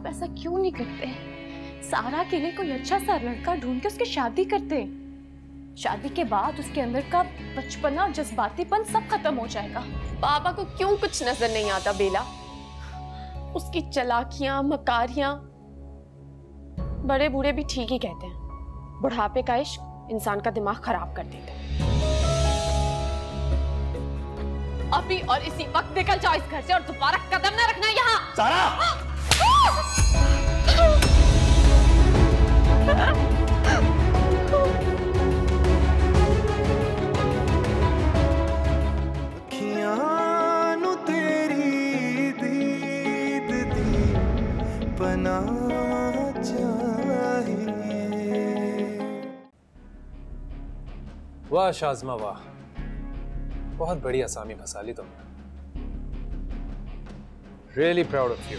आप ऐसा क्यों नहीं करते? सारा के लिए कोई अच्छा सा लड़का ढूंढ के उसकी शादी करते। शादी के बाद उसके अंदर का बचपना, जज्बातीपन सब खत्म हो जाएगा। बाबा को क्यों कुछ नजर नहीं आता बेला? उसकी चालाकियां, मकारियां, बड़े बूढ़े भी ठीक ही कहते हैं, बुढ़ापे का इश्क इंसान का दिमाग खराब कर देता है। अभी और इसी वक्त निकल जाओ इस घर से और दोबारा कदम न रखना यहाँ। सारा! वाह शाज़मा वाह, बहुत बड़ी असामी फंसा ली तुमने। Really proud of you.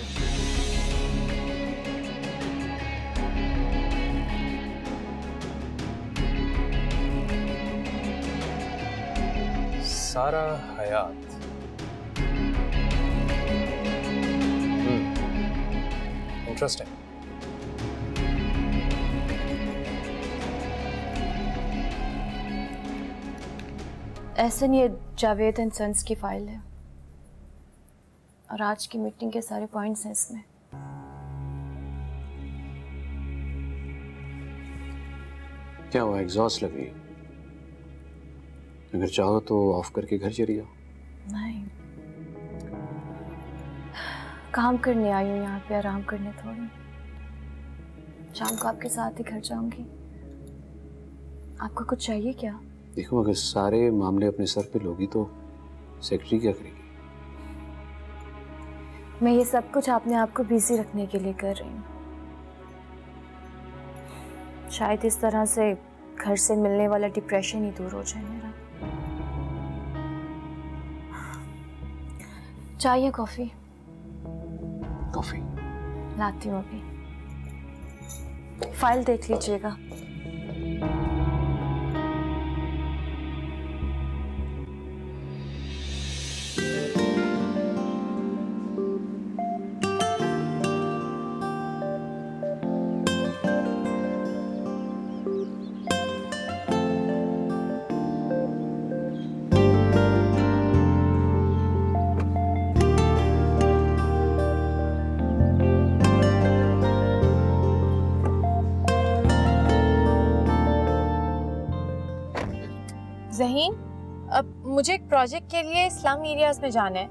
सारा हयात। इंटरेस्टिंग। एहसन, ये जावेद एंड सन्स की फाइल है और आज की मीटिंग के सारे पॉइंट्स हैं इसमें। क्या हुआ, एग्जॉस्ट लग रही है? अगर चाहो तो ऑफ करके घर चली जाओ। नहीं, काम करने आई हूँ यहाँ पे, आराम करने थोड़ी। शाम को आपके साथ ही घर जाऊंगी। आपको कुछ चाहिए क्या? देखो, अगर सारे मामले अपने सर पे लोगी तो सेक्रेटरी क्या करेगी? मैं ये सब कुछ अपने आप को बिजी रखने के लिए कर रही हूँ। शायद इस तरह से घर से मिलने वाला डिप्रेशन ही दूर हो जाए मेरा। चाय या कॉफी? कॉफी लाती हूँ अभी। फाइल देख लीजिएगा। ज़हीन, अब मुझे एक प्रोजेक्ट के लिए इस्लामी एरियाज में जाना है।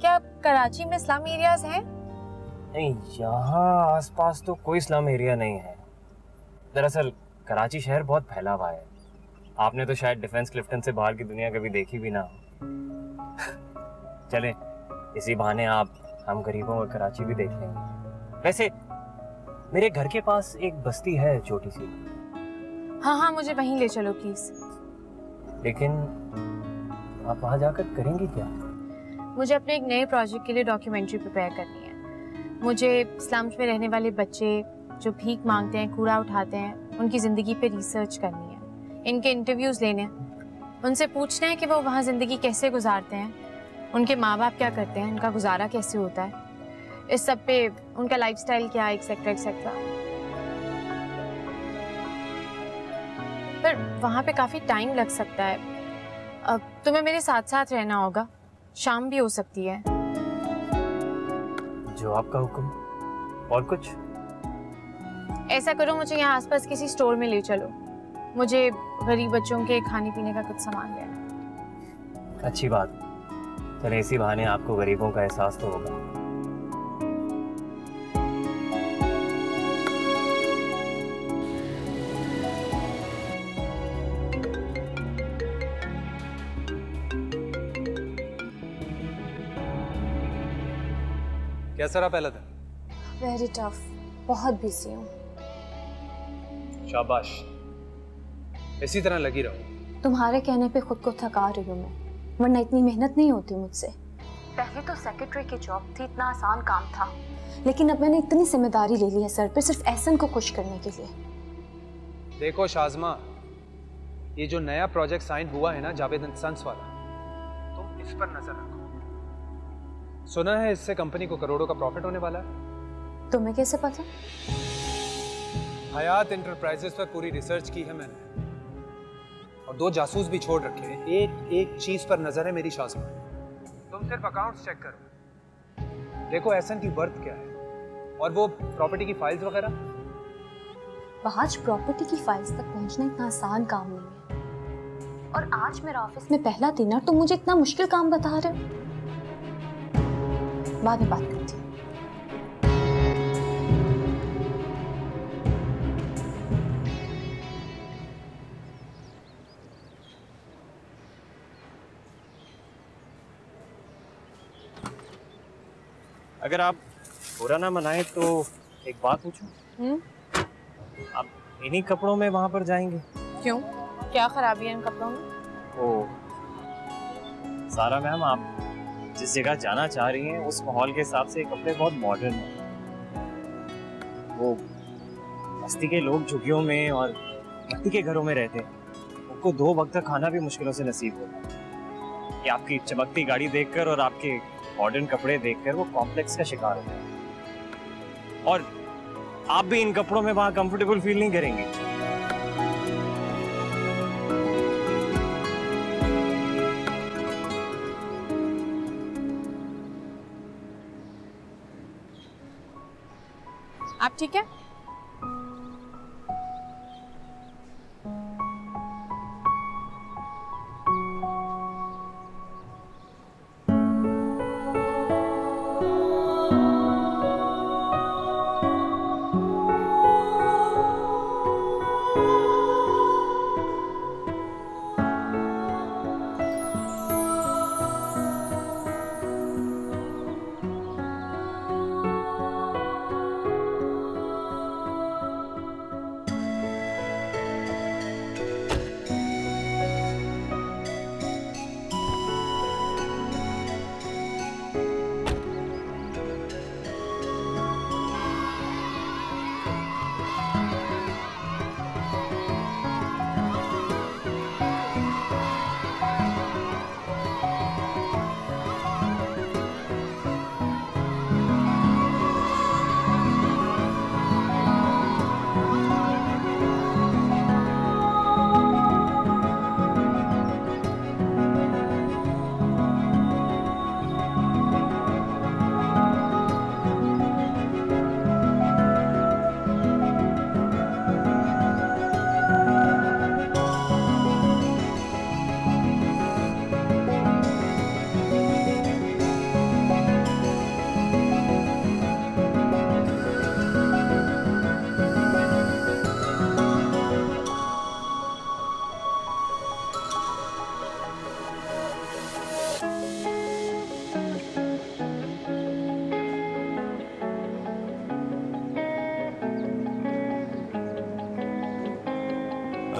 क्या कराची में इस्लामी एरियाज हैं? नहीं, यहाँ आसपास तो कोई इस्लाम एरिया नहीं है। दरअसल कराची शहर बहुत फैला हुआ है। आपने तो शायद डिफेंस क्लिफ्टन से बाहर की दुनिया कभी देखी भी ना हो। चलें, इसी बहाने आप हम गरीबों का कराची भी देख लेंगे। वैसे मेरे घर के पास एक बस्ती है छोटी सी। हाँ हाँ, मुझे वहीं ले चलो प्लीज। लेकिन आप वहाँ जाकर करेंगी क्या? मुझे अपने एक नए प्रोजेक्ट के लिए डॉक्यूमेंट्री प्रिपेयर करनी है। मुझे स्लम्स में रहने वाले बच्चे जो भीख मांगते हैं, कूड़ा उठाते हैं, उनकी ज़िंदगी पे रिसर्च करनी है। इनके इंटरव्यूज़ लेने हैं, उनसे पूछना है कि वो वहाँ ज़िंदगी कैसे गुजारते हैं, उनके माँ बाप क्या करते हैं, उनका गुजारा कैसे होता है, इस सब पे उनका लाइफस्टाइल क्या है, एक्सेट्रा एक्सेट्रा। पर वहाँ पे काफ़ी टाइम लग सकता है। अब तुम्हें मेरे साथ साथ रहना होगा, शाम भी हो सकती है। जो आपका हुक्म। और कुछ? ऐसा करो, मुझे यहाँ आसपास किसी स्टोर में ले चलो। मुझे गरीब बच्चों के खाने पीने का कुछ सामान लेना है। अच्छी बात। चले, इसी बहाने आपको गरीबों का एहसास तो होगा। कैसा रहा पहला दिन? वेरी टफ, बहुत बिजी हूँ। शाबाश, इसी तरह लगी रहो। तुम्हारे कहने पे खुद को थका रही हूँ मैं, वरना इतनी मेहनत नहीं होती मुझसे। पहले तो सेक्रेटरी की जॉब थी, इतना आसान काम था, लेकिन अब मैंने इतनी जिम्मेदारी ले ली है सर पे सिर्फ एहसन को खुश करने के लिए। देखो शाज़मा, ये जो नया प्रोजेक्ट साइन हुआ है ना जावेद एंड सन्स वाला, तुम इस पर नजर रखो। सुना है इससे कंपनी को करोड़ों का प्रॉफिट होने वाला है। तुम्हें कैसे पता? हयात इंटरप्राइजेस पर पूरी रिसर्च की है मैंने और 2 जासूस भी छोड़ रखे हैं। एक चीज पर नजर है मेरी शाज़मा। तुम सिर्फ अकाउंट्स चेक करो, देखो एहसन की बर्थ क्या है और वो प्रॉपर्टी की फाइल्स वगैरह। आज प्रॉपर्टी की फाइल्स तक पहुंचना इतना आसान काम नहीं है, और आज मेरा ऑफिस में पहला दिन है तो मुझे इतना मुश्किल काम बता रहे हो। बाद में बात करती हूँ। अगर आप बुरा ना मनाए तो एक बात पूछूं? आप इन्हीं कपड़ों में वहां पर जाएंगे? क्यों, क्या खराबी है इन कपड़ों में? ओ सारा मैम, आप जिस जगह जाना चाह रही हैं उस माहौल के हिसाब से कपड़े बहुत मॉडर्न हैं। वो बस्ती के लोग झुग्गियों में और मिट्टी के घरों में रहते हैं, उनको 2 वक्त का खाना भी मुश्किलों से नसीब होता है। ये आपकी चमकती गाड़ी देखकर और आपके मॉडर्न कपड़े देखकर वो कॉम्प्लेक्स का शिकार होता है, और आप भी इन कपड़ों में वहां कंफर्टेबल फील नहीं करेंगे। आप ठीक है?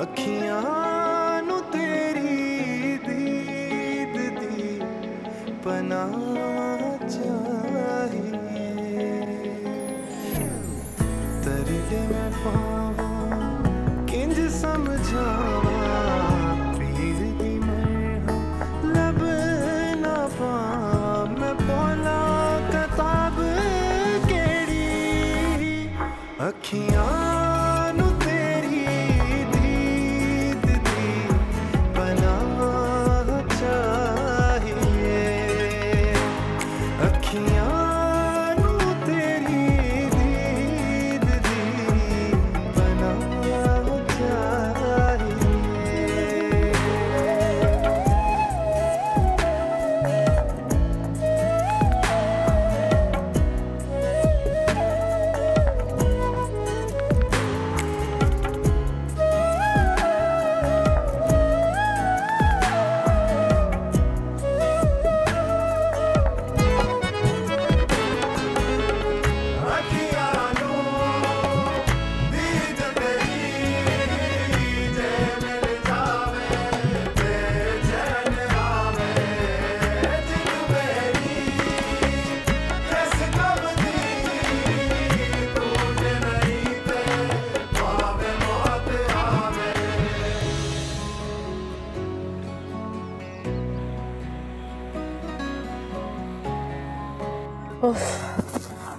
अखियां नु तेरी दीद दी पनाह चाहिए, तरले मैं पावां किंज समझावा, पीर दी मरहम लब ना पावां, मैं बोला किताब केड़ी। अखियां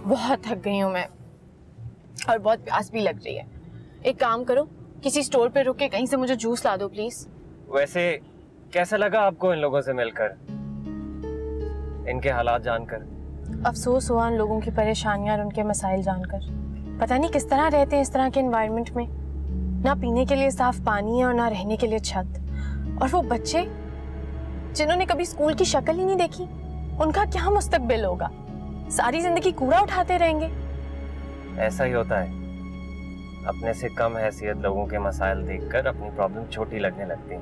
बहुत थक गई हूँ मैं। और बहुत प्यास भी लग रही है। एक काम करो, किसी स्टोर पे रुक के कहीं से मुझे जूस ला दो प्लीज। वैसे कैसा लगा आपको इन लोगों से मिलकर, इनके हालात जानकर? अफसोस हुआ उन लोगों की परेशानियां और उनके मसाइल जानकर। पता नहीं किस तरह रहते हैं इस तरह के एनवायरनमेंट में, ना पीने के लिए साफ पानी है और ना रहने के लिए छत। और वो बच्चे जिन्होंने कभी स्कूल की शक्ल ही नहीं देखी, उनका क्या मुस्तकबिल होगा? सारी जिंदगी कूड़ा उठाते रहेंगे। ऐसा ही होता है, अपने से कम हैसियत लोगों के मसाइल देखकर अपनी प्रॉब्लम छोटी लगने लगती है।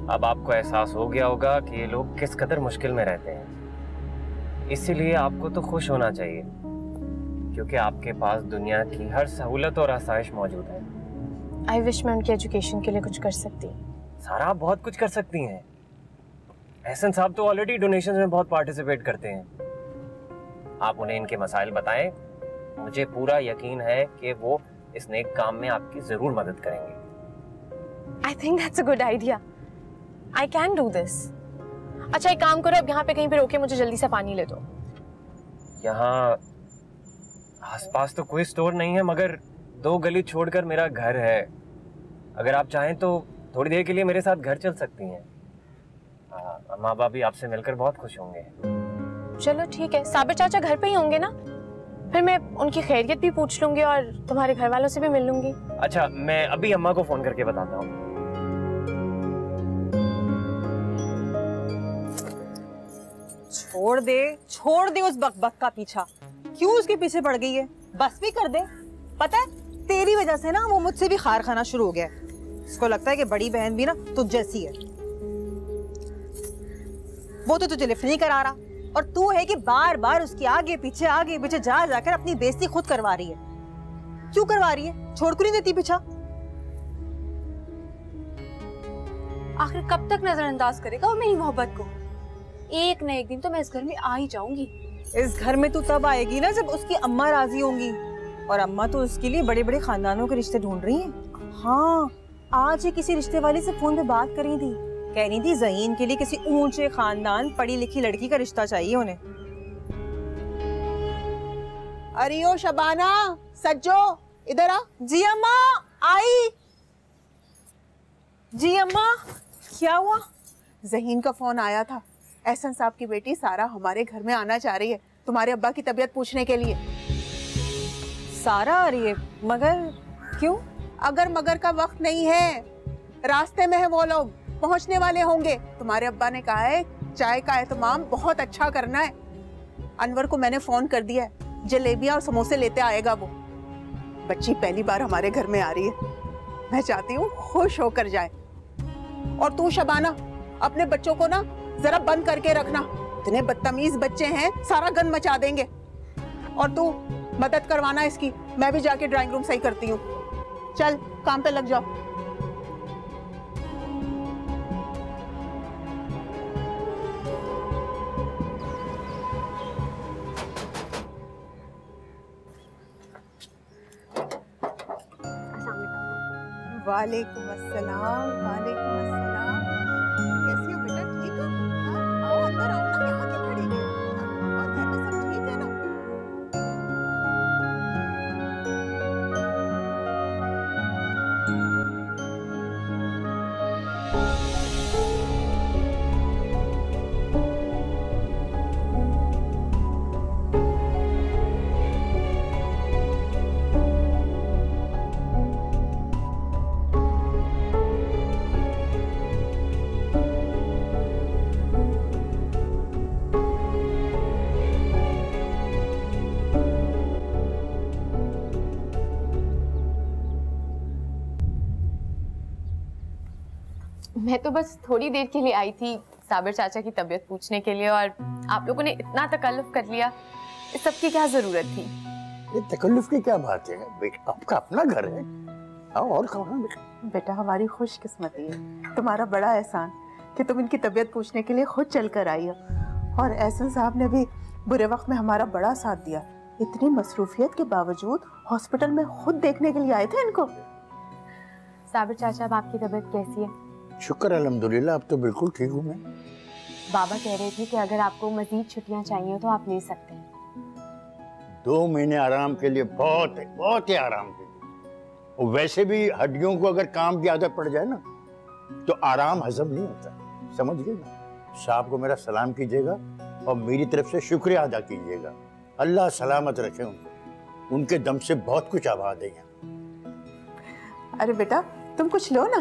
अब आपको एहसास हो गया होगा कि ये लोग किस कदर मुश्किल में रहते हैं, इसीलिए आपको तो खुश होना चाहिए, क्योंकि आपके पास दुनिया की हर सहूलत और आसाइश मौजूद है। आई विश मैं उनकी एजुकेशन के लिए कुछ कर सकती। सारा आप बहुत कुछ कर सकती हैं। एहसन साहब तो ऑलरेडी डोनेशंस में बहुत पार्टिसिपेट करते हैं। आप उन्हें इनके मसाइल बताएं, मुझे पूरा यकीन है कि वो इस नेक काम में आपकी जरूर मदद करेंगे। I think that's a good idea. I can do this. अच्छा एक काम करो, अब यहाँ पे कहीं पे रोके मुझे जल्दी से पानी ले दो। यहाँ आसपास तो कोई स्टोर नहीं है, मगर 2 गली छोड़कर मेरा घर है। अगर आप चाहें तो थोड़ी देर के लिए मेरे साथ घर चल सकती हैं। माँ बाप भी आपसे मिलकर बहुत खुश होंगे। चलो ठीक है, साबिर चाचा घर पे ही होंगे ना? फिर मैं उनकी खैरियत भी पूछ लूंगी और तुम्हारे घर वालों से भी मिल लूंगी। अच्छा, मैं अभी अम्मा को फोन करके बताता हूँ। छोड़ दे उस बकबक का पीछा। क्यों उसके पीछे पड़ गई है? बस भी कर दे। पता है तेरी वजह से ना वो मुझसे भी खार खाना शुरू हो गया है। इसको लगता है कि बड़ी बहन भी ना तुझ जैसी है। वो तो तुझे लिफ्ट नहीं करा रहा और तू है कि बार बार उसकी आगे पीछे जा जाकर अपनी बेइज्जती खुद करवा रही है। क्यों करवा रही है? छोड़ क्यों नहीं देती पीछा? आखिर कब तक नजरअंदाज करेगा वो मेरी मोहब्बत को? एक न एक दिन तो मैं इस घर में आ ही जाऊंगी। इस घर में तू तब आएगी ना जब उसकी अम्मा राजी होंगी, और अम्मा तो उसके लिए बड़े बड़े खानदानों के रिश्ते ढूंढ रही हैं। हाँ, आज ही किसी रिश्ते वाले से फोन पे बात करी थी, कह रही थी ज़हीन के लिए किसी ऊंचे खानदान पढ़ी लिखी लड़की का रिश्ता चाहिए उन्हें। अरे ओ शबाना, सज्जो इधर आ। जी अम्मा, आई। जी अम्मा, क्या हुआ? ज़हीन का फोन आया था। एहसन साहब की बेटी सारा हमारे घर में आना चाह रही है तुम्हारे अब्बा की तबीयत पूछने के लिए। सारा आ रही है? मगर क्यों? अगर मगर का वक्त नहीं है, रास्ते में है वो लोग, पहुंचने वाले होंगे। तुम्हारे अब्बा ने कहा है चाय का एहतमाम बहुत अच्छा करना है। अनवर को मैंने फोन कर दिया है, जलेबियां और समोसे लेते आएगा वो। बच्ची पहली बार हमारे घर में आ रही है, मैं चाहती हूँ खुश होकर जाए। और तू शबाना, अपने बच्चों को ना जरा बंद करके रखना, इतने बदतमीज बच्चे हैं, सारा गन मचा देंगे। और तू मदद करवाना इसकी, मैं भी जाके ड्राइंग रूम सही करती हूँ। चल काम पे लग जाओ। वालेकुम अस्सलाम। वालेकुम अस्सलाम। कैसी हो बेटा? ठीक हो? हाँ? आओ अंदर आओ ना, यहाँ क्यों खड़ी है? हाँ? और घर में सब ठीक है ना? मैं तो बस थोड़ी देर के लिए आई थी साबिर चाचा की तबीयत पूछने के लिए, और आप लोगों ने इतना तकल्लुफ कर लिया। इस सब की क्या जरूरत थी? ये तकल्लुफ की क्या बात है? आपका अपना घर है। आओ और खाओ ना बेटा, हमारी खुशकिस्मती है, तुम्हारा बड़ा एहसान कि तुम इनकी तबीयत पूछने के लिए खुद चल कर आई हो। और एहसन साहब ने भी बुरे वक्त में हमारा बड़ा साथ दिया। इतनी मसरूफियत के बावजूद हॉस्पिटल में खुद देखने के लिए आए थे इनको। साबिर चाचा, अब आपकी तबीयत कैसी है? शुक्र अल्हम्दुलिल्लाह, अब तो बिल्कुल ठीक हूँ मैं। बाबा कह रहे थे कि अगर आपको मजीद छुट्टियां चाहिए तो आप ले सकते हैं। 2 महीने आराम के लिए बहुत है, बहुत ही आराम के लिए। और वैसे भी हड्डियों को अगर काम की आदत पड़ जाए ना तो आराम हजम नहीं होता, समझ गए ना। साहब को मेरा सलाम कीजिएगा और मेरी तरफ से शुक्रिया अदा कीजिएगा। अल्लाह सलामत रखे उनको, उनके दम से बहुत कुछ आबाद है यहाँ। अरे बेटा तुम कुछ लो ना।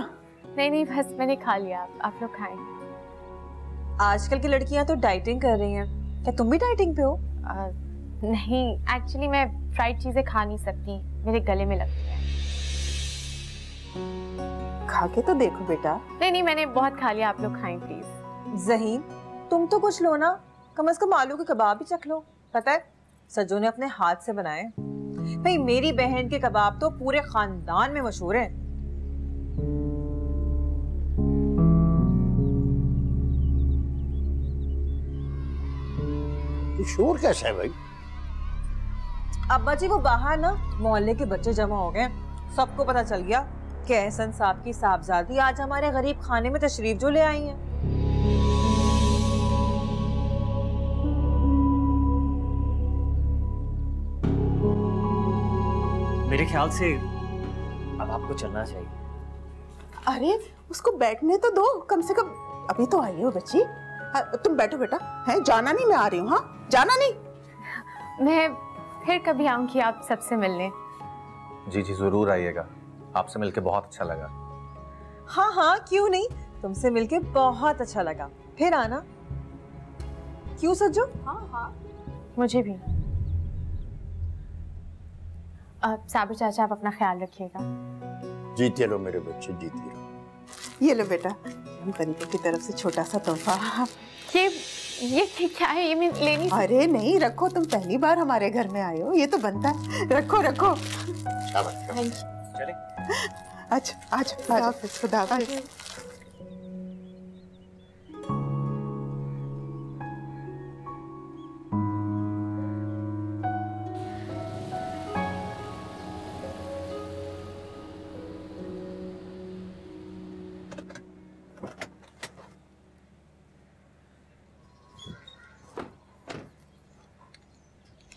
नहीं बस मैंने खा लिया, आप लोग खाएं। आजकल की लड़कियां तो डाइटिंग कर रही हैं, क्या तुम भी डाइटिंग पे हो? नहीं, एक्चुअली मैं फ्राइड चीजें खा नहीं सकती, मेरे गले में लगती है। खा के तो देखो बेटा। नहीं मैंने बहुत खा लिया, आप लोग खाएं प्लीज। ज़हीन तुम तो कुछ लो ना, कम से कम आलू के कबाब भी चख लो। पता है सज्जो ने अपने हाथ से बनाए। भाई मेरी बहन के कबाब तो पूरे खानदान में मशहूर है। शोर कैसा है भाई? अब्बा जी वो बाहर ना मोहल्ले के बच्चे जमा हो गए, सबको पता चल गया कि एहसन साहब की साहबजादी आज हमारे गरीब खाने में तशरीफ जो ले आई हैं। मेरे ख्याल से अब आपको चलना चाहिए। अरे उसको बैठने तो दो कम से कम, अभी तो आई हो बच्ची। तुम बैठो बेटा। है जाना नहीं, मैं आ रही हूँ। हाँ जाना नहीं। मैं फिर कभी आऊंगी आप सबसे मिलने। जी जरूर आइएगा, आपसे मिलके बहुत अच्छा लगा। हाँ क्यों नहीं, तुमसे मिलके बहुत अच्छा लगा, फिर आना। क्यों सज्जो? हाँ मुझे भी। साबिर चाचा आप अपना ख्याल रखिएगा। जीते रहो मेरे बच्चे, जीते रहो। ये लो बेटा, हम गरीबों की तरफ से छोटा सा तोहफा। ये क्या है? ये मैं लेनी। अरे नहीं रखो, तुम पहली बार हमारे घर में आए हो, ये तो बनता है। रखो रखो। चले। अच्छा आज खुदा हाफिज़।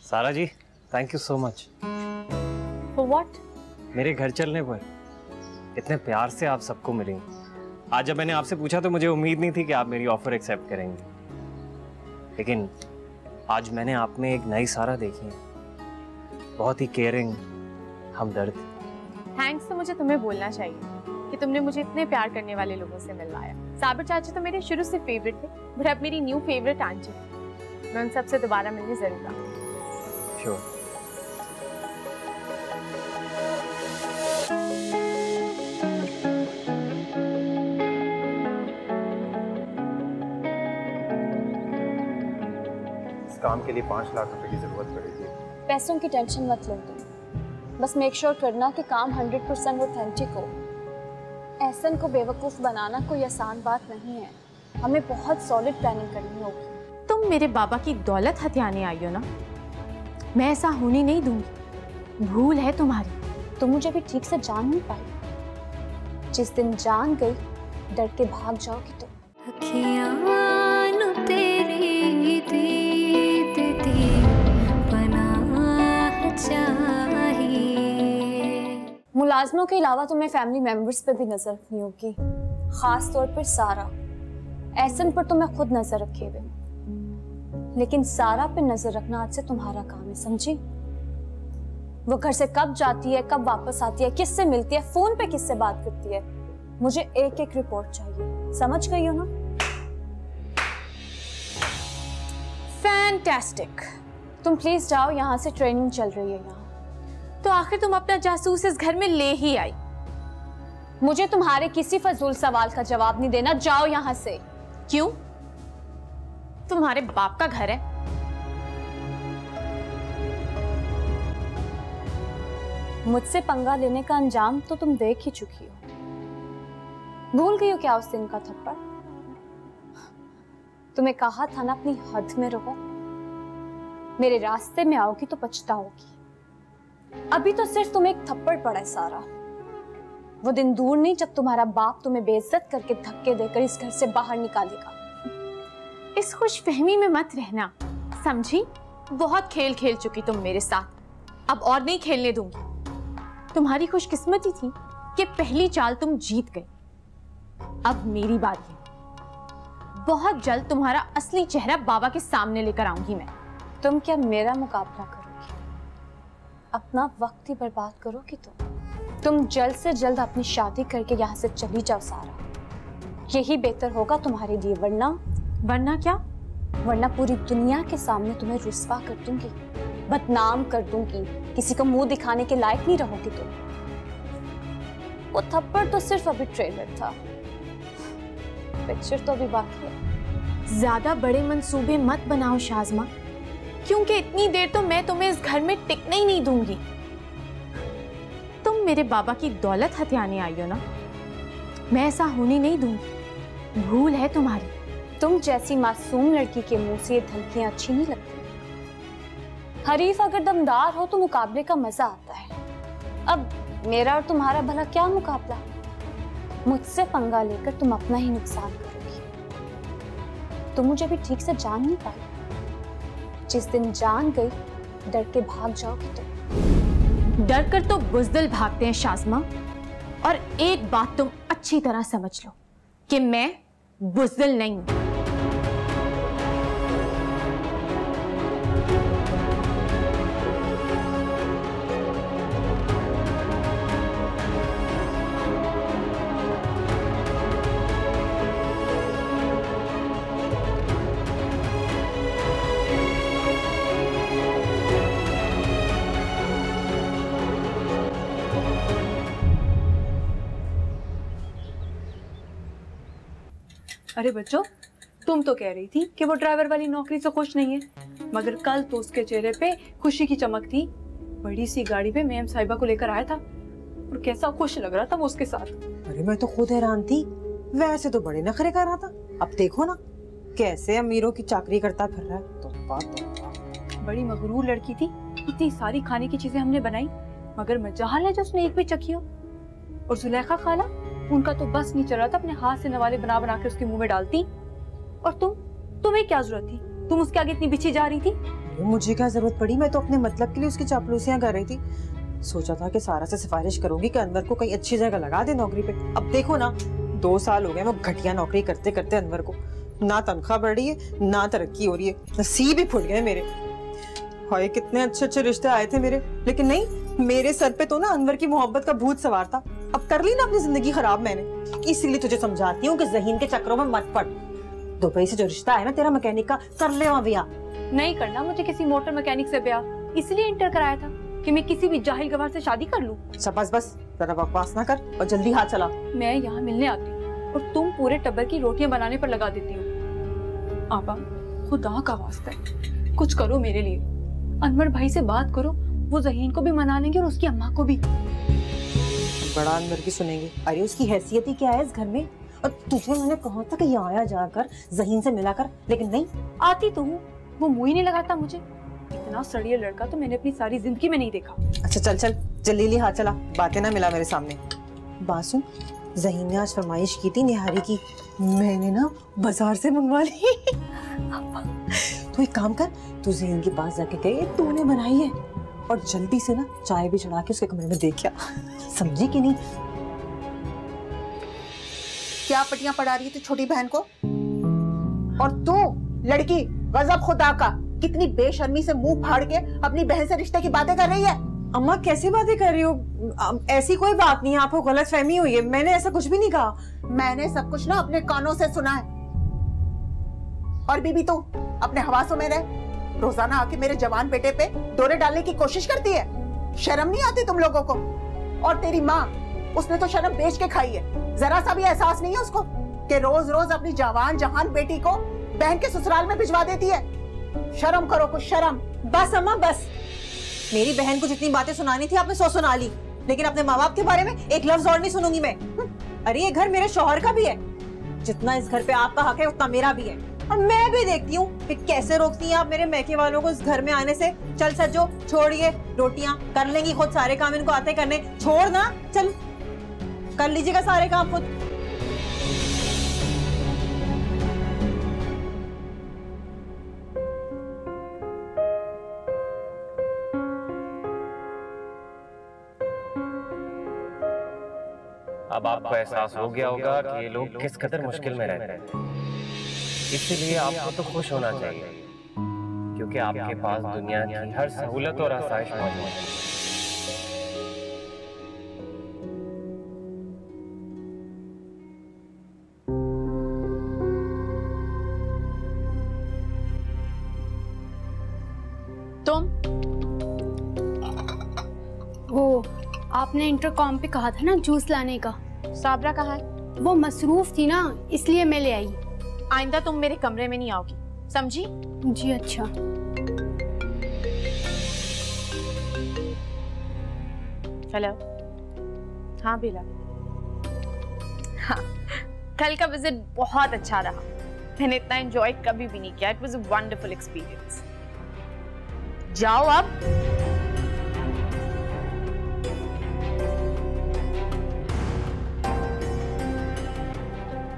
Sara ji thank you so much. For what? मेरे घर चलने पर इतने प्यार से आप सबको मिलेंगे। आज जब मैंने आपसे पूछा तो मुझे उम्मीद नहीं थी कि आप मेरी ऑफर एक्सेप्ट करेंगे, लेकिन आज मैंने आप में एक नई सारा देखी है, बहुत ही केयरिंग, हमदर्द। थैंक्स तो मुझे तुम्हें बोलना चाहिए कि तुमने मुझे इतने प्यार करने वाले लोगों से मिलवाया। साबिर चाचा तो मेरे शुरू से फेवरेट थे, पर अब मेरी न्यू फेवरेट आंटी। मैं उन सबसे दोबारा मिलने जरूर आऊंगी। Sure. इस काम के लिए 5 लाख रुपए की जरूरत पड़ेगी। पैसों की टेंशन मत लो तुम, बस मेक श्योर करना कि काम 100% ऑथेंटिक हो। एहसन को बेवकूफ बनाना कोई आसान बात नहीं है, हमें बहुत सॉलिड प्लानिंग करनी होगी। तुम मेरे बाबा की दौलत हथियाने आई हो ना, मैं ऐसा होने नहीं दूंगी। भूल है तुम्हारी। तुम मुझे भी ठीक से जान नहीं पाई, जिस दिन जान गई डर के भाग जाओगी तुम। मुलाजमों के अलावा तुम्हें फैमिली मेंबर्स पे भी नजर रखनी होगी, खास तौर पर सारा। एहसन पर तो मैं खुद नजर रखे हुए, लेकिन सारा पे नजर रखना आज से तुम्हारा काम है, समझी? वो घर से कब जाती है, कब वापस आती है, किससे मिलती है, फोन पे किससे बात करती है, मुझे एक एक रिपोर्ट चाहिए, समझ गई हो ना? फैंटास्टिक। तुम प्लीज जाओ, यहाँ से ट्रेनिंग चल रही है यहाँ। तो आखिर तुम अपना जासूस इस घर में ले ही आई। मुझे तुम्हारे किसी फजूल सवाल का जवाब नहीं देना, जाओ यहाँ से। क्यों? तुम्हारे बाप का घर है। मुझसे पंगा लेने का अंजाम तो तुम देख ही चुकी हो। भूल गई हो क्या उस दिन का थप्पड़? तुम्हें कहा था ना अपनी हद में रहो, मेरे रास्ते में आओगी तो पछताओगी। अभी तो सिर्फ तुम्हें एक थप्पड़ पड़ा है सारा, वो दिन दूर नहीं जब तुम्हारा बाप तुम्हें बेइज्जत करके धक्के देकर इस घर से बाहर निकालेगा। इस खुशफहमी में मत रहना, समझी? बहुत खेल खेल चुकी तुम मेरे साथ, अब और नहीं खेलने दूंगी। तुम्हारी खुशकिस्मती थी कि पहली चाल तुम जीत गए। अब मेरी बारी है। बहुत जल्द तुम्हारा असली चेहरा बाबा के सामने लेकर आऊंगी मैं। तुम क्या मेरा मुकाबला करोगी? अपना वक्त ही बर्बाद करोगी तुम जल्द से जल्द अपनी शादी करके यहाँ से चली जाओ सारा। यही बेहतर होगा तुम्हारे लिए, वरना क्या? वरना पूरी दुनिया के सामने तुम्हें रुस्वा कर दूंगी, बदनाम कर दूंगी, किसी को मुंह दिखाने के लायक नहीं रहोगी तुम। वो थप्पड़ तो सिर्फ अभी ट्रेलर था, पिक्चर तो अभी बाकी है। ज्यादा बड़े मंसूबे मत बनाओ शाज़मा, क्योंकि इतनी देर तो मैं तुम्हें इस घर में टिकने ही नहीं दूंगी। तुम मेरे बाबा की दौलत हथियाने आई हो ना, मैं ऐसा होने नहीं दूंगी। भूल है तुम्हारी। तुम जैसी मासूम लड़की के मुंह से ये धमकियां अच्छी नहीं लगती। हरीफ अगर दमदार हो तो मुकाबले का मजा आता है। अब मेरा और तुम्हारा भला क्या मुकाबला? मुझसे पंगा लेकर तुम अपना ही नुकसान करोगी। तुम मुझे भी ठीक से जान नहीं पाई। जिस दिन जान गई डर के भाग जाओगी तुम। डर कर तो बुज़दिल भागते हैं शाज़मा, और एक बात तुम अच्छी तरह समझ लो कि मैं बुज़दिल नहीं हूं। अरे बच्चों, तुम तो कह रही थी कि वो ड्राइवर वाली नौकरी से खुश नहीं है, मगर कल तो उसके चेहरे पे खुशी की चमक थी। बड़ी सी गाड़ी पे मेम साहिबा को लेकर आया था और कैसा खुश लग रहा था वो उसके साथ। अरे मैं तो खुद हैरान थी, वैसे तो बड़े नखरे कर रहा था, अब देखो ना कैसे अमीरों की चाकरी करता फिर रहा है। तो बात बड़ी मगरूर लड़की थी, इतनी सारी खाने की चीजें हमने बनाई, मगर मजाल है जो उसने एक भी चखी हो। और जुलेखा खाला, उनका तो बस नहीं चल रहा था, अपने हाथ से नवाले बना बना के उसके मुंह में डालती। और तुम्हें क्या जरूरत थी? तुम उसके आगे इतनी बिछी जा रही थी। मुझे क्या जरूरत पड़ी? मैं तो अपने मतलब के लिए उसकी चापलूसियां कर रही थी। सोचा था कि सारा से सिफारिश करूंगी कि अनवर को कहीं अच्छी जगह लगा दे नौकरी पे। अब देखो ना, 2 साल हो गए वो घटिया नौकरी करते करते अनवर को ना तनख्वाह बढ़ रही है ना तरक्की हो रही है, नसीब ही फुट गए मेरे। हाय कितने अच्छे अच्छे रिश्ते आए थे मेरे, लेकिन नहीं, मेरे सर पे तो ना अनवर की मोहब्बत का भूत सवार था। अब कर ली ना अपनी जिंदगी खराब मैंने। इसलिए तुझे समझाती हूँ कि ज़हीन के चक्करों में मत पड़। दुबई से जो रिश्ता है ना तेरा मैकेनिक का, कर ले वहाँ ब्याह। नहीं करना मुझे किसी मोटर मैकेनिक से ब्याह, इसलिए इंटर कराया था कि मैं किसी भी जाहिल गवार से शादी कर लूं। बस बस जरा बकवास ना कर और जल्दी हाथ चला। मैं यहाँ मिलने आती हूँ और तुम पूरे टब्बर की रोटियां बनाने पर लगा देती हो। आपा खुदा का वास्ता है कुछ करो मेरे लिए। अनवर भाई से बात करो, वो ज़हीन को भी मना लेंगे और उसकी अम्मा को भी। बड़ा अनवर की सुनेंगे? अरे उसकी हैसियत ही क्या है इस घर में? और तुझे मैंने कहा था कि यहाँ आया जाकर ज़हीन से मिला कर, लेकिन नहीं। आती तो हूँ, वो मुंह ही नहीं लगाता मुझे। इतना सड़िया लड़का तो मैंने अपनी सारी जिंदगी में नहीं देखा। अच्छा चल चल जल्दी हाथ चला, बातें ना मिला मेरे सामने। बात सुन, ज़हीन ने आज फरमाइश की थी निहारी की, मैंने ना बाजार से मंगवा ली। तो एक काम कर, तू ज़हीन के पास जाके कहे तूने बनाई है, और जल्दी से ना चाय भी चढ़ा के उसके कमरे में देखा। समझी कि नहीं? क्या पटियां पड़ा रही थी छोटी बहन को? और तू लड़की, गजब खुदा का, कितनी बेशर्मी से मुंह फाड़ के अपनी बहन से रिश्ते की बातें कर रही है। अम्मा कैसी बातें कर रही हो? ऐसी कोई बात नहीं है, आपको गलतफहमी हुई है, मैंने ऐसा कुछ भी नहीं कहा। मैंने सब कुछ ना अपने कानों से सुना है। और बीबी तू अपने हवासों में रह, रोजाना आके मेरे जवान बेटे पे दौरे डालने की कोशिश करती है। शर्म नहीं आती तुम लोगों को? और तेरी माँ, उसने तो शर्म बेच के खाई है। जरा सा भी एहसास नहीं है उसको कि रोज रोज अपनी जवान जहान बेटी को बहन के ससुराल में भिजवा देती है। शर्म करो कुछ, शर्म। बस अम्मा बस, मेरी बहन को जितनी बातें सुनानी थी आपने 100 सुना ली, लेकिन अपने माँ बाप के बारे में एक लफ्ज और नहीं सुनूंगी मैं। अरे ये घर मेरे शौहर का भी है, जितना इस घर पे आपका हक है उतना मेरा भी है। और मैं भी देखती हूँ कि कैसे रोकती हैं आप मेरे मैके वालों को इस घर में आने से। चल सज्जो, छोड़िए, रोटियां कर लेंगी खुद, सारे काम इनको आते करने। छोड़ ना, चल कर लीजिएगा सारे काम खुद। अब आपको एहसास हो गया होगा कि ये लोग किस कदर मुश्किल में रहते हैं। इसीलिए आपको तो खुश होना चाहिए, क्योंकि आपके पास दुनिया की हर सहूलत और आसाइश मौजूद है। वो आपने इंटरकॉम पे कहा था ना जूस लाने का। साबरा कहाँ है? वो मसरूफ थी ना, इसलिए मैं ले आई। आइंदा तुम मेरे कमरे में नहीं आओगी, समझी? जी अच्छा। हेलो। हाँ बेला। हाँ, कल का विजिट बहुत अच्छा रहा। मैंने इतना एंजॉय कभी भी नहीं किया। It was a wonderful experience. जाओ अब।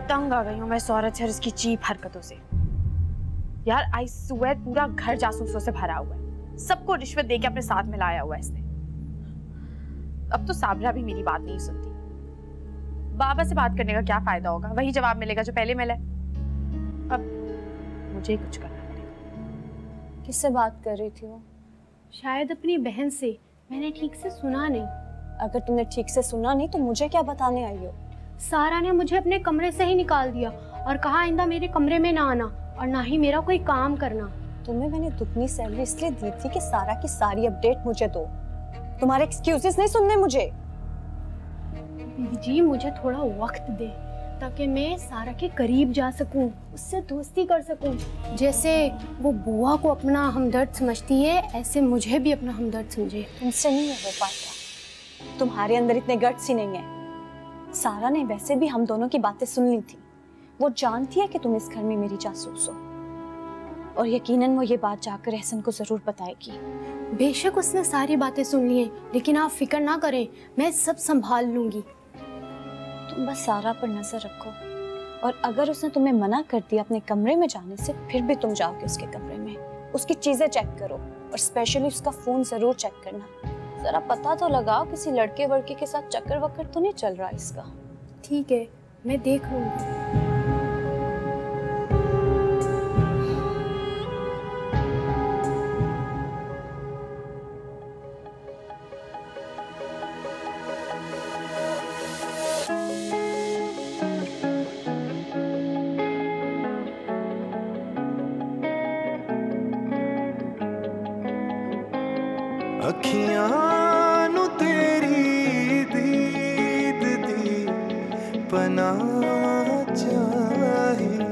तंग आ गई हूँ मैं इस औरत से और इसकी चीप हरकतों से। यार आई स्वेयर पूरा घर जासूसों से भरा हुआ है। सबको रिश्वत देके अपने साथ में लाया हुआ है इसने। अब तो साबरा भी मेरी बात नहीं सुनती। बाबा से बात करने का क्या फायदा होगा? वही जवाब मिलेगा जो पहले मिला। अब मुझे ही कुछ करना पड़ेगा। किससे बात कर रही थी वो? शायद अपनी बहन से। मैंने ठीक से सुना नहीं। अगर तुमने ठीक से सुना नहीं तो मुझे क्या बताने आई हो? सारा ने मुझे अपने कमरे से ही निकाल दिया और कहा आइंदा मेरे कमरे में ना आना और ना ही मेरा कोई काम करना। तुम्हें मैंने दुगनी सैलरी इसलिए दी थी कि सारा की सारी अपडेट मुझे दो। तुम्हारे एक्सक्यूजेस नहीं सुनने मुझे। दीदी जी मुझे थोड़ा वक्त दे ताकि मैं सारा के करीब जा सकूं, उससे दोस्ती कर सकूं। जैसे वो बुआ को अपना हमदर्द समझती है, ऐसे मुझे भी अपना हमदर्द समझे। तुमसे नहीं हो पाता। तुम्हारे अंदर इतने गट्स ही नहीं है। सारा ने वैसे भी हम दोनों की बातें सुन ली थी। वो जानती है कि तुम इस घर में मेरी जासूस हो और यकीनन वो ये बात जाकर एहसन को जरूर बताएगी। बेशक उसने सारी बातें सुन ली हैं, लेकिन आप फिक्र ना करें, मैं सब संभाल लूंगी। तुम बस सारा पर नजर रखो और अगर उसने तुम्हें मना कर दिया अपने कमरे में जाने से, फिर भी तुम जाओगे उसके कमरे में, उसकी चीजें चेक करो और स्पेशली उसका फोन जरूर चेक करना। जरा पता तो लगाओ किसी लड़के वड़के के साथ चक्कर वक्कर तो नहीं चल रहा इसका। ठीक है, मैं देख लूंगी। अखियां नू तेरी दीद दी पनाह चाहिए।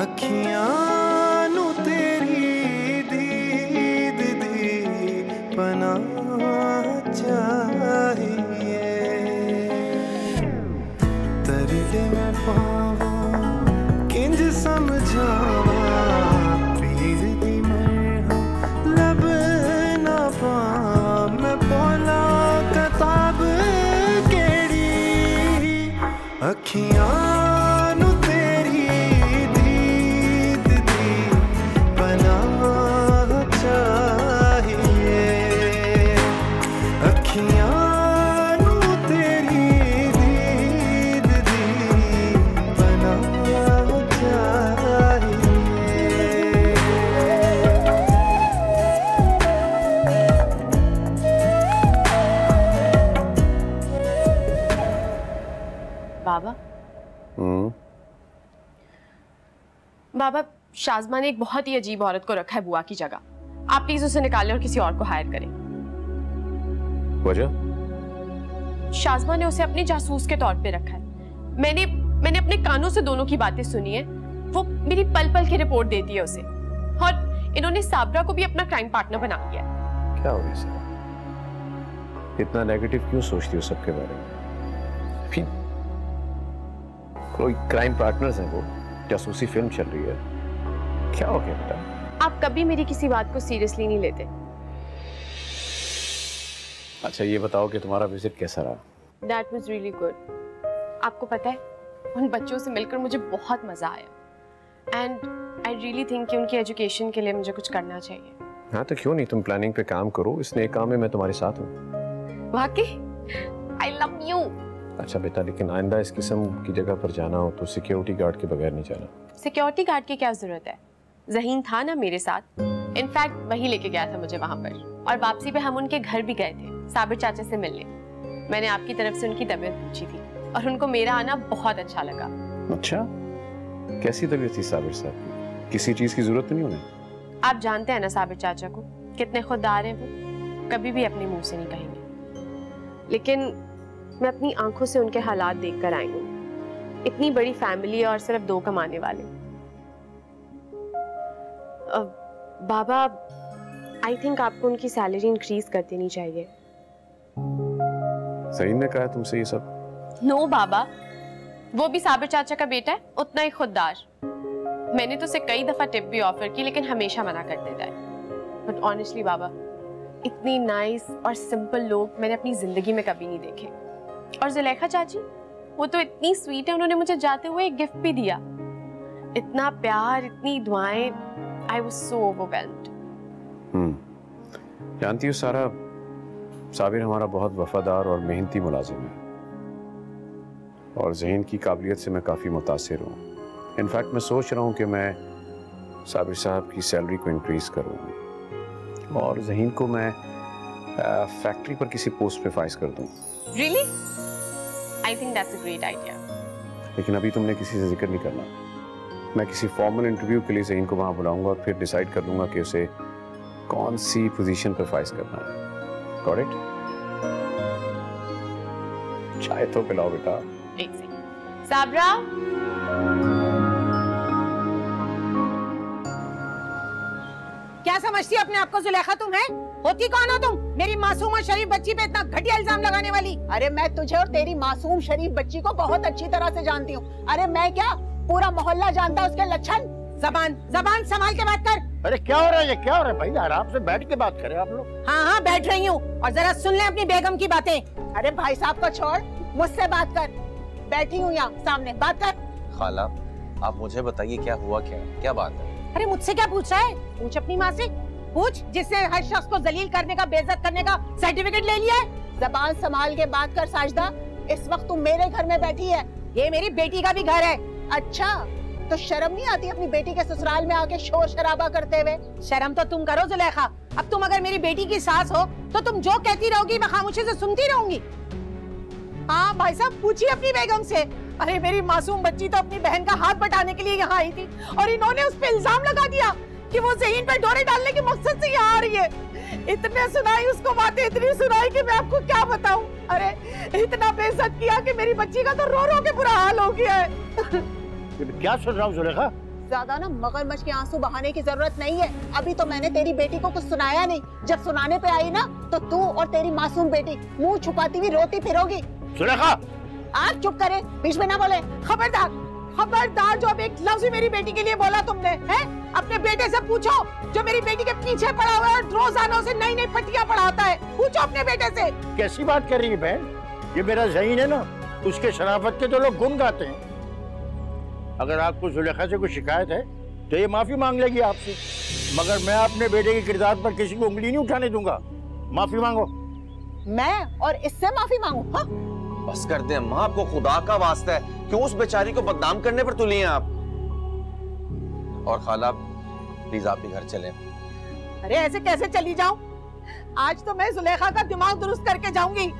अखियां नू तेरी दीद दी पनाह चाहिए। तरले मैं पावां किंज समझावां अखियां नू तेरी दीद दी पनाह चाहिए। अखियां नू तेरी दीद दी पनाह चाहिए। बाबा बाबा, शाज़मा ने एक बहुत ही अजीब औरत को रखा है बुआ की जगह। आप प्लीज उसे निकालें और किसी और को हायर करें। वजह? शाज़मा ने उसे अपनी जासूस के तौर पे रखा है। मैंने अपने कानों से दोनों की बातें सुनी है। वो मेरी पल पल की रिपोर्ट देती है उसे, और इन्होंने साबरा को भी अपना क्राइम पार्टनर बना लिया। क्या हो गया सर? इतना नेगेटिव क्यों सोचती हो सबके बारे में? फिर कोई क्राइम पार्टनर्स हैं, वो जासूसी फिल्म चल रही है। क्या हो गया बेटा? आप कभी मेरी किसी बात को सीरियसली नहीं लेते। अच्छा ये बताओ कि तुम्हारा विजिट कैसा रहा? That was really good. आपको पता है, उन बच्चों से मिलकर मुझे बहुत मजा आया। And I really think कि उनकी एजुकेशन के लिए मुझे कुछ करना चाहिए। हाँ तो क्यों नहीं, तुम प्लानिंग पे काम करो, इस नए काम में मैं तुम्हारे साथ हूँ। वाकई? I love you. अच्छा बेटा, लेकिन आइंदा इस किस्म की जगह पर जाना हो तो सिक्योरिटी गार्ड के बगैर नहीं जाना। सिक्योरिटी गार्ड की क्या जरूरत है? ज़हीन था ना मेरे साथ, इनफैक्ट वही लेके गया था मुझे वहां पर। और वापसी पे हम उनके घर भी गए थे साबिर चाचा से मिलने। मैंने आपकी तरफ से उनकी तबीयत पूछी थी और उनको मेरा आना बहुत अच्छा लगा। अच्छा, कैसी तबीयत थी साबिर साहब की? किसी चीज की जरूरत तो नहीं उन्हें? आप जानते हैं ना साबिर चाचा को, कितने खुददार हैं वो, कभी भी अपने मुंह से नहीं कहेंगे। लेकिन मैं अपनी आंखों से उनके हालात देख कर आई हूँ। इतनी बड़ी फैमिली और सिर्फ 2 कमाने वाले। बाबा, आई थिंक आपको उनकी सैलरी इंक्रीज कर देनी चाहिए। ज़हीन ने कहा तुमसे ये सब? नो बाबा, वो भी साबिर चाचा का बेटा है, उतना ही खुददार। मैंने तो उसे कई दफा टिप भी ऑफर की, लेकिन हमेशा मना कर देता है। बट ऑनेस्टली बाबा, इतनी नाइस और सिंपल लोग मैंने अपनी जिंदगी में कभी नहीं देखे। और जुलेखा चाची, वो तो इतनी स्वीट है, उन्होंने मुझे जाते हुए एक गिफ्ट भी दिया। इतना प्यार, इतनी दुआएं, आई वाज सो ओवरवेल्म्ड। जानती हो सारा, साबिर हमारा बहुत वफादार और मेहनती मुलाजिम है और ज़हीन की काबिलियत से मैं काफ़ी मुतासिर हूँ। इनफैक्ट मैं सोच रहा हूँ कि मैं साबिर साहब की सैलरी को इंक्रीज़ करूँ और ज़हीन को मैं फैक्ट्री पर किसी पोस्ट पे फाइज कर दूँ। Really? I think that's a great idea. लेकिन अभी तुमने किसी से जिक्र नहीं करना। मैं किसी फॉर्मल इंटरव्यू के लिए ज़हीन को वहाँ बुलाऊंगा और फिर डिसाइड कर दूंगा कि उसे कौन सी पोजीशन पर फाइज करना है। Got it? चाय तो पिलाओ बेटा। एक सेकंड। साबरा, क्या समझती अपने आप को जुलेखा तुम है? होती कौन हो तुम? मेरी मासूम और शरीफ बच्ची पे इतना घटिया इल्जाम लगाने वाली? अरे मैं तुझे और तेरी मासूम शरीफ बच्ची को बहुत अच्छी तरह से जानती हूँ। अरे मैं क्या, पूरा मोहल्ला जानता है उसके लक्षण। जबान संभाल के बात कर। अरे क्या हो रहा है, क्या हो रहा है भाई? आराम से बैठ के बात करें आप लोग। हाँ बैठ रही हूँ, और जरा सुन ले अपनी बेगम की बातें। अरे भाई साहब को छोड़, मुझसे बात कर। बैठी हूँ यहाँ सामने, बात कर। खाला, आप मुझे बताइए क्या हुआ, क्या बात है? अरे मुझसे क्या पूछ रहा है? पूछ अपनी माँ से पूछ, जिसने हर शख्स को जलील करने का, बेइज्जत करने का सर्टिफिकेट ले लिया है। जबान संभाल के बात कर साजिदा। इस वक्त तुम मेरे घर में बैठी है, ये मेरी बेटी का भी घर है। अच्छा, तो शर्म नहीं आती अपनी बेटी के ससुराल में आके शोर शराबा करते हुए? शर्म तो तुम करो जुलेखा। अब तुम अगर मेरी बेटी की सास हो तो तुम जो कहती रहोगी मैं खामोशी से सुनती रहूंगी। हाँ भाई साहब, पूछिए अपनी बेगम से। अरे मेरी मासूम बच्ची तो अपनी बहन का हाथ बटाने के लिए यहाँ आई थी और इन्होंने उस पे इल्जाम लगा दिया कि वो ज़हीन पे डोरे डालने के मकसद से यहाँ आ रही है। इतने सुनाई उसको बातें, इतनी सुनाई कि मैं आपको क्या बताऊं। अरे इतना बेइज्जत किया कि मेरी बच्ची का तो रो रो के बुरा हाल हो गया है। क्या सुन रहा हूँ जुलेखा? ज्यादा ना मगरमच्छ के आंसू बहाने की जरूरत नहीं है। अभी तो मैंने तेरी बेटी को कुछ सुनाया नहीं। जब सुनाने पे आई ना तो तू और तेरी मासूम बेटी मुंह छुपाती हुई रोती फिरोगी। जुलेखा, आप चुप करे, बीच में ना बोले। खबरदार, खबरदार, जो अब एक लफ्ज भी मेरी बेटी के लिए बोला तुमने, है? अपने बेटे से पूछो जो मेरी बेटी के पीछे पड़ा हुआ है और रोजाना उसे नई नई पट्टियां पढ़ाता है। पूछो अपने बेटे से। कैसी बात कर रही है बहन? ये मेरा ज़हीन है ना, उसके शराफत के तो लोग गुण गाते हैं। अगर आपको जुलेखा से कोई शिकायत है तो ये माफी मांग लेगी आपसे, मगर मैं अपने बेटे के किरदार पर किसी को उंगली नहीं उठाने दूंगा। माफी मांगो। मैं और इससे माफी मांगू? हाँ? बस कर दे अम्मा, आपको खुदा का वास्ता है, क्यों उस बेचारी को बदनाम करने पर तुली हैं आप? और खाला, प्लीज आप भी घर चलें। अरे ऐसे कैसे चली जाऊं? आज तो मैं जुलेखा का दिमाग दुरुस्त करके जाऊंगी।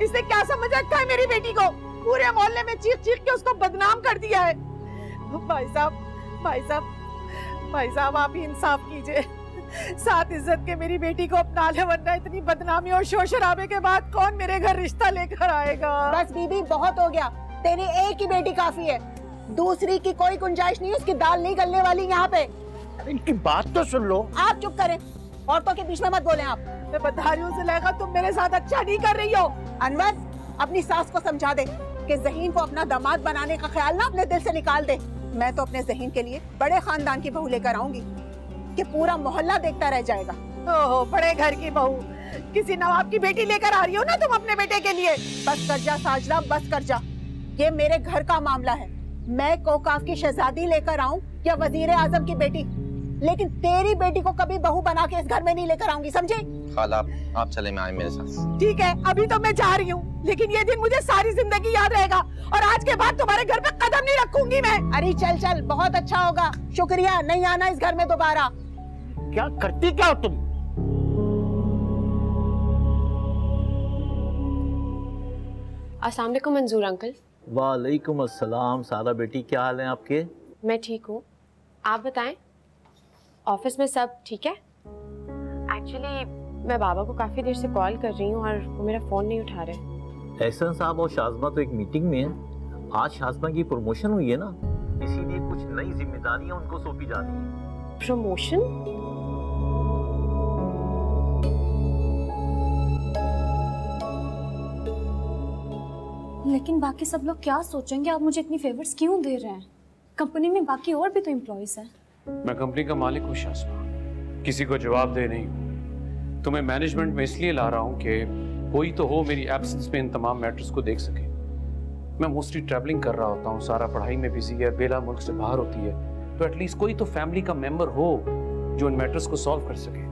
इसने क्या समझ रखा है मेरी बेटी को? पूरे मोहल्ले में चीख चीख के उसको बदनाम कर दिया है। भाई साहब, भाई साहब, भाई साहब, आप ही इंसाफ कीजिए। साथ इज्जत के मेरी बेटी को अपना ले, वरना इतनी बदनामी और शोर शराबे के बाद कौन मेरे घर रिश्ता लेकर आएगा? बस बीबी, बहुत हो गया। तेरी एक ही बेटी काफी है, दूसरी की कोई गुंजाइश नहीं। उसकी दाल नहीं गलने वाली यहाँ पे। इनकी बात तो सुन लो। आप चुप करें, औरतों के बीच में मत बोले आप। मैं बता रही हूँ जुलेखा, तुम मेरे साथ अच्छा नहीं कर रही हो। अनवर, अपनी सास को समझा दे कि ज़हीन को अपना दामाद बनाने का ख्याल ना अपने दिल से निकाल दे। मैं तो अपने ज़हीन के लिए बड़े खानदान की बहू लेकर आऊंगी कि पूरा मोहल्ला देखता रह जाएगा। ओहो, बड़े घर की बहू, किसी नवाब की बेटी लेकर आ रही हो ना तुम अपने बेटे के लिए? बस कर जा साजदा, बस कर जा। ये मेरे घर का मामला है। मैं कोकाफ की शहजादी लेकर आऊं या वजीर आजम की बेटी, लेकिन तेरी बेटी को कभी बहू बना के इस घर में नहीं लेकर आऊंगी, समझे? खाला आप चले, मैं आए मेरे साथ। ठीक है, अभी तो मैं जा रही हूँ, लेकिन ये दिन मुझे सारी जिंदगी याद रहेगा और आज के बाद तुम्हारे घर पे कदम नहीं रखूंगी मैं। अरे चल चल, बहुत अच्छा होगा, शुक्रिया, नहीं आना इस घर में दोबारा। क्या करती क्या हो तुम? अस्सलाम वालेकुम मंजूर अंकल। वालेकुम अस्सलाम। सारा बेटी, क्या हाल है आपके? मैं ठीक हूँ, आप बताएं, ऑफिस में सब ठीक है? एक्चुअली मैं बाबा को काफ़ी देर से कॉल कर रही हूँ और वो मेरा फ़ोन नहीं उठा रहे। एहसन साहब और शाज़मा तो एक मीटिंग में है। आज शाज़मा की प्रमोशन हुई है ना, इसीलिए कुछ नई जिम्मेदारियाँ उनको सौंपी जा रही हैं। प्रमोशन? लेकिन बाकी सब लोग क्या सोचेंगे? आप मुझे इतनी फेवर्स क्यों दे रहे हैं? कंपनी में बाकी और भी तो एम्प्लॉइज हैं। मैं कंपनी का मालिक हूँ शाज़मा, किसी को जवाब दे नहीं हूँ। तुम्हें मैनेजमेंट में इसलिए ला रहा हूँ कि कोई तो हो मेरी एब्सेंस में इन तमाम मैटर्स को देख सके। मैं मोस्टली ट्रैवलिंग कर रहा होता हूँ, सारा पढ़ाई में बिजी है, बेला मुल्क से बाहर होती है, तो एटलीस्ट कोई तो फैमिली का मेंबर हो जो इन मैटर्स को सॉल्व कर सके।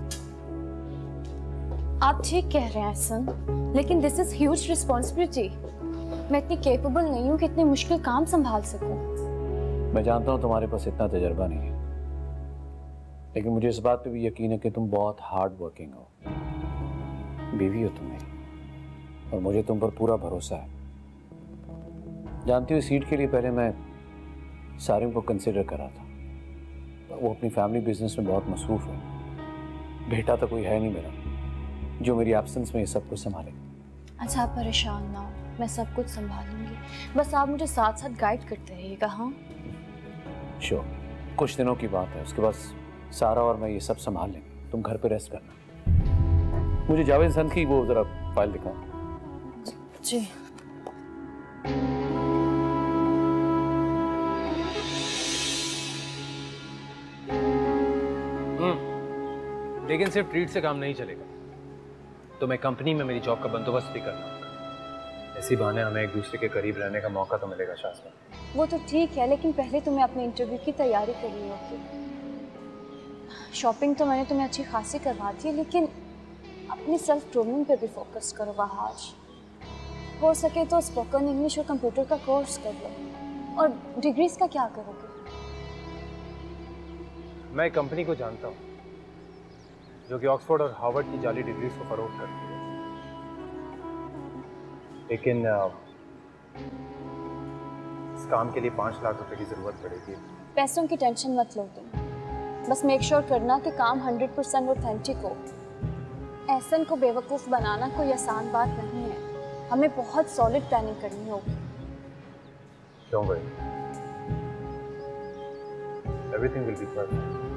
आप ठीक कह रहे हैं एहसन, लेकिन दिस इज ह्यूज रिस्पॉन्सिबिलिटी। मैं इतनी केपेबल नहीं हूँ कि इतने मुश्किल काम संभाल सकूं। मैं जानता हूँ तुम्हारे पास इतना तजर्बा नहीं है, लेकिन मुझे इस बात पे भी यकीन है कि तुम बहुत हार्ड वर्किंग हो। बीवी हो तुम मेरी और मुझे तुम पर पूरा भरोसा है। जानती हो, सीट के लिए पहले मैं सारिम को कंसिडर करा था, वो अपनी फैमिली बिजनेस में बहुत मसरूफ है। बेटा तो कोई है नहीं मेरा जो मेरी एब्सेंस में ये सब कुछ संभाले। अच्छा, आप परेशान ना हो, मैं सब कुछ संभालूंगी, बस आप मुझे साथ साथ गाइड करते रहिएगा। हाँ श्योर, कुछ दिनों की बात है, उसके बाद सारा और मैं ये सब संभाल लेंगे। तुम घर पे रेस्ट करना। मुझे जावेद संत की वो जरा फाइल दिखाओ। जी। लेकिन सिर्फ ट्रीट से काम नहीं चलेगा, तो मैं कंपनी में मेरी जॉब का बंदोबस्त भी करना होगा। ऐसी बहाने हमें एक दूसरे के करीब रहने का मौका तो मिलेगा शाज़मा। वो तो ठीक है, लेकिन पहले तुम्हें अपने इंटरव्यू की तैयारी करनी होगी। शॉपिंग तो मैंने तुम्हें अच्छी खासी करवा दी है, लेकिन अपनी सेल्फ ग्रूमिंग पे भी फोकस करो। आज हो सके तो स्पोकन इंग्लिश और कंप्यूटर का कोर्स कर लो। और डिग्रीज का क्या करोगे? मैं कंपनी को जानता हूँ जो कि ऑक्सफोर्ड और हार्वर्ड की जाली डिग्रीज को फरोख्त करती है, लेकिन इस काम के लिए 5 लाख रुपए की जरूरत पड़ेगी। पैसों की टेंशन मत लो तुम, बस मेक श्योर करना कि काम 100% ऑथेंटिक हो। एहसन को बेवकूफ़ बनाना कोई आसान बात नहीं है, हमें बहुत सॉलिड प्लानिंग करनी होगी। Don't worry, everything will be perfect.